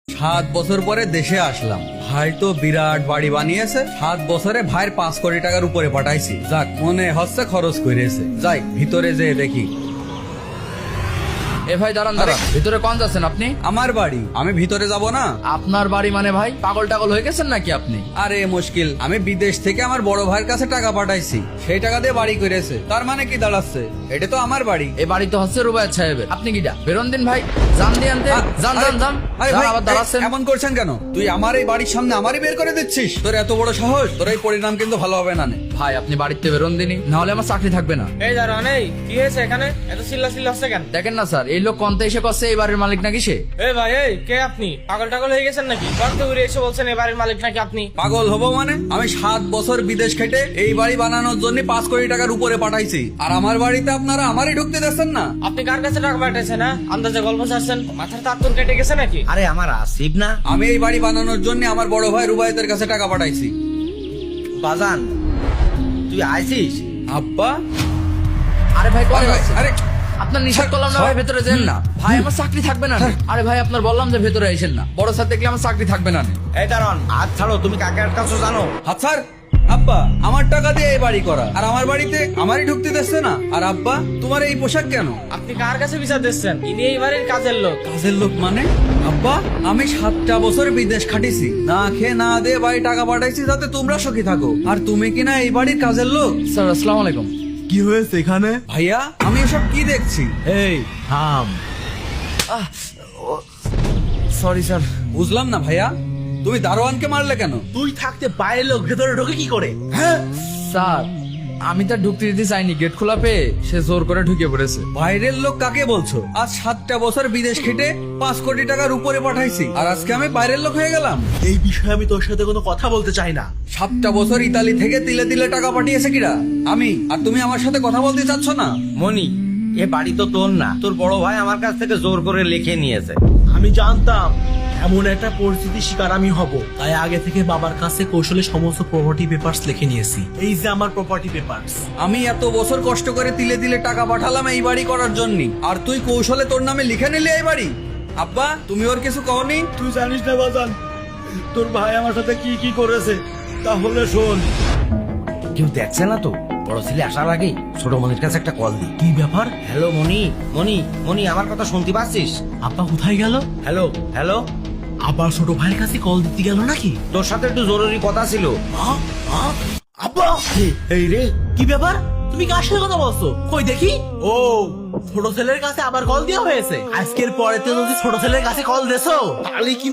7 বছর পরে দেশে আসলাম। ভাই তো বিরাট বাড়ি বানিয়েছে। 7 বছরে ভাইয়ের 5 কোটি টাকার উপরে পাঠাইছি। যাক, মনে হচ্ছে খরচ করেছে। যাই ভিতরে যেয়ে দেখি। এ ভাই দাঁড়ান দাঁড়ান, ভিতরে কোন যাচ্ছেন আপনি? আমার বাড়ি, আমি ভিতরে যাব না? আপনার বাড়ি মানে ভাই পাগল টাগল হয়ে গেছেন নাকি আপনি? আরে মুশকিল, আমি বিদেশ থেকে আমার বড় ভাইয়ের কাছে টাকা পাঠাইছি, সেই টাকা দিয়ে বাড়ি করেছে। তার মানে কি দাঁড়াচ্ছে, এটা তো আমার বাড়ি। এই বাড়ি তো হচ্ছে রুবায়েত সাহেবের। আপনি কিটা বেরোন দিন ভাই, যান দিয়ে আনতে। যান যান যান। আরে যান, ভাই, আবার দাঁড়াচ্ছেন। এমন করছেন কেন? তুই আমার এই বাড়ির সামনে আমারই বের করে দিচ্ছিস? তোর এত বড় সাহস! তোর এই পরিণাম কিন্তু ভালো হবে না। ভাই আপনি বাড়িতে বেরোন দিনই, নাহলে আমার চাকরি থাকবে না। এই দাঁড়ান, এই কি হয়েছে এখানে? এত চিল্লা চিল্লা হচ্ছে কেন? দেখেন না স্যার, এই লোক কন্তে এসে করছে এই বাড়ির মালিক নাকি সে। এই ভাই, এই কে আপনি? পাগল টাগল হয়ে গেছেন নাকি? কন্তে উড়ে এসে বলছেন এই বাড়ির মালিক নাকি আপনি? পাগল হবো মানে? আমি 7 বছর বিদেশ খেটে এই বাড়ি বানানোর জন্য 5 কোটি টাকার উপরে পাঠাইছি, আর আমার বাড়িতে আপনারা আমারই ঢুকতে দিচ্ছেন না। আপনি কার কাছে টাকা পাঠাইছেন? না আন্দাজে গল্প ছাড়ছেন, মাথার তার তোর কেটে গেছে নাকি? আরে আমার আসিফ না? আমি এই বাড়ি বানানোর জন্য আমার বড় ভাই রুবায়েতের কাছে টাকা পাঠাইছি। বাজান, তুই আইছিস? আব্বা, আরে ভাই কোন আরে ভাই, যাচ্ছেন? আরে আপনার নিষেধ করলাম না ভাই ভেতরে যেন না। ভাই আমার চাকরি থাকবে না। আরে ভাই আপনার বললাম যে ভেতরে আইসেন না, বড় স্যার দেখলে আমার চাকরি থাকবে না। এই দাঁড়ান, হাত ছাড়ো। তুমি কাকে আটকাচ্ছ জানো? হাত ছাড়। আব্বা, আমার টাকা দিয়ে এই বাড়ি করা, আর আমার বাড়িতে আমারই ঢুকতে দিচ্ছে না। আর আব্বা, তোমার এই পোশাক কেন? আপনি কার কাছে বিচার দিচ্ছেন? ইনি এই বাড়ির কাজের লোক। কাজের লোক মানে? আব্বা, আমি 7টা বছর বিদেশ খাটিছি, না খেয়ে না দিয়ে বাড়ি টাকা পাঠাইছি যাতে তোমরা সুখী থাকো, আর তুমি কিনা এই বাড়ির কাজের লোক? স্যার আসসালামু আলাইকুম। কি হয়েছে এখানে? ভাইয়া, আমি এসব কি দেখছি? এই থাম। Sorry sir. বুঝলাম না ভাইয়া, তুমি দারোয়ানকে মারলে কেন? তুই থাকতে বাইরের লোক ভেতরে ঢোকে কি করে? হ্যাঁ, স্যার আমি তার ঢুকতে দিতে চাইনি, গেট খোলা পেয়ে সে জোর করে ঢুকে পড়েছে। বাইরের লোক কাকে বলছো? আজ 7টা বছর বিদেশ খেটে 5 কোটি টাকার উপরে পাঠাইছি, আর আজকে আমি বাইরের লোক হয়ে গেলাম? এই বিষয়ে আমি তোর সাথে কোনো কথা বলতে চাই না। 7টা বছর ইতালি থেকে তিলে তিলে টাকা পাঠিয়েছে কিরা? আমি। আর তুমি আমার সাথে কথা বলতে চাচ্ছ না? মনি, এ বাড়ি তো তোর না, তোর বড় ভাই আমার কাছ থেকে জোর করে লিখে নিয়েছে। আমি জানতাম এমন একটা পরিস্থিতির শিকার আমি হব, তাই আগে থেকে বাবার কাছে কৌশলে সমস্ত প্রপার্টি পেপারস লিখে নিয়েছি। এই যে আমার প্রপার্টি পেপারস। আমি এত বছর কষ্ট করে তিলে তিলে টাকা পাঠালাম এই বাড়ি করার জন্য, আর তুই কৌশলে তোর নামে লিখে নিলি এই বাড়ি? আব্বা, তুমি ওর কিছু কওনি? তুই জানিস না বাজান, তোর ভাই আমার সাথে কি কি করেছে? তাহলে শোন। কেউ দেখছে না তো? বড় ছেলে আসার আগে ছোট মনির কাছে একটা কল দি। কি ব্যাপার? হ্যালো মনি, মনি, মনি, আমার কথা শুনতে পাচ্ছিস? আপা কোথায় গেল? Hello, hello. আবার ছোট ভাইয়ের কাছে কল দিতে গেল নাকি? তোর সাথে একটু জরুরি কথা ছিল। আব্বা, এই রে, কি ব্যাপার? তুমি কার সাথে কথা বলছো? কই দেখি। ও, ছোট ছেলের কাছে আবার কল দেওয়া হয়েছে। আজকের পরেতে যদি ছোট ছেলের কাছে কল দেছো তাহলে কি